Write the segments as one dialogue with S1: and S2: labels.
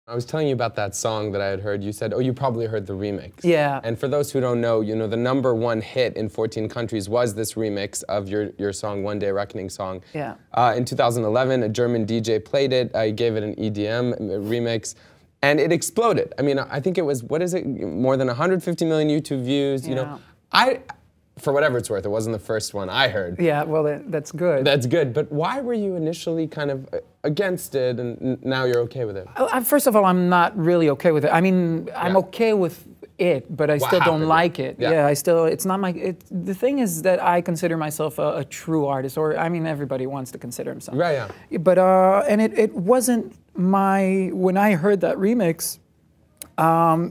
S1: I was telling you about that song that I had heard. You said, oh, you probably heard the remix.
S2: Yeah.
S1: And for those who don't know, you know, the #1 hit in 14 countries was this remix of your song, One Day Reckoning song.
S2: Yeah.
S1: In 2011, a German DJ played it. He gave it an EDM remix, and it exploded. I mean, I think it was, what is it, more than 150 million YouTube views. You know, for whatever it's worth, it wasn't the first one I heard.
S2: Yeah, well, that's good.
S1: That's good, but why were you initially kind of against it, and now you're okay with it?
S2: First of all, I'm not really okay with it. I mean, I'm okay with it, but I still don't like it. Yeah, it's not my, the thing is that I consider myself a true artist, or, I mean, everybody wants to consider himself.
S1: Right, yeah.
S2: But, and it wasn't when I heard that remix,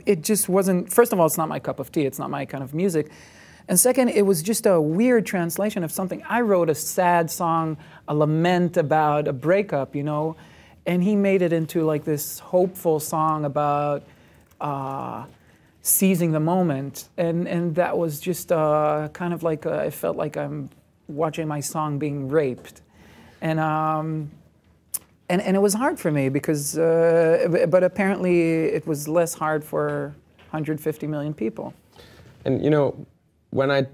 S2: it just wasn't, first of all, it's not my cup of tea, it's not my kind of music. And second, it was just a weird translation of something. I wrote a sad song, a lament about a breakup, you know, and he made it into like this hopeful song about seizing the moment. And that was just kind of like, it felt like I'm watching my song being raped. And it was hard for me because, but apparently it was less hard for 150 million people.
S1: And you know, when I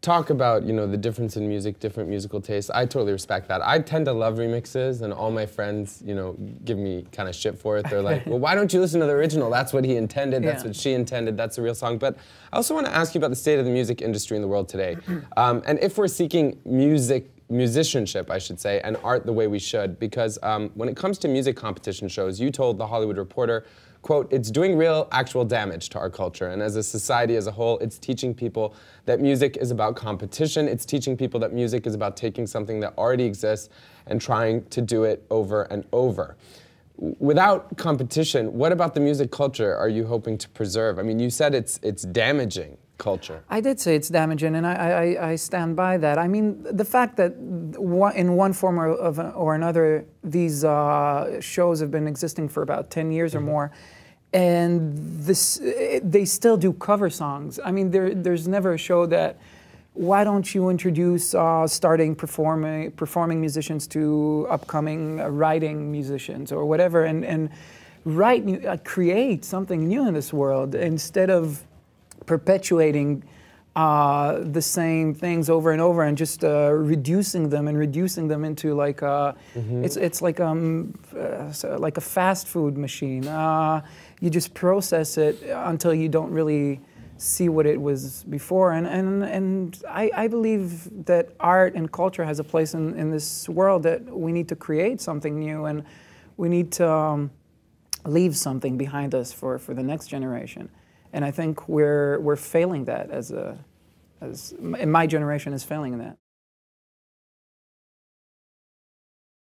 S1: talk about, you know, the difference in music, different musical tastes, I totally respect that. I tend to love remixes, and all my friends, you know, give me kind of shit for it. They're like, well, why don't you listen to the original? That's what he intended, that's what she intended, that's the real song. But I also want to ask you about the state of the music industry in the world today. And if we're seeking musicianship, I should say, and art the way we should, because when it comes to music competition shows, you told The Hollywood Reporter, quote, it's doing real, actual damage to our culture, and as a society as a whole, it's teaching people that music is about competition, it's teaching people that music is about taking something that already exists and trying to do it over and over. Without competition, what about the music culture are you hoping to preserve? I mean, you said it's damaging culture.
S2: I did say it's damaging, and I stand by that. I mean, the fact that in one form or another, these shows have been existing for about 10 years or more, and they still do cover songs. I mean, there's never a show that, why don't you introduce starting performing musicians to upcoming writing musicians or whatever, and create something new in this world instead of perpetuating the same things over and over and just reducing them into like it's like a fast food machine. You just process it until you don't really see what it was before. And I believe that art and culture has a place in this world, that we need to create something new, and we need to leave something behind us for the next generation. And I think we're failing that, my generation is failing in that.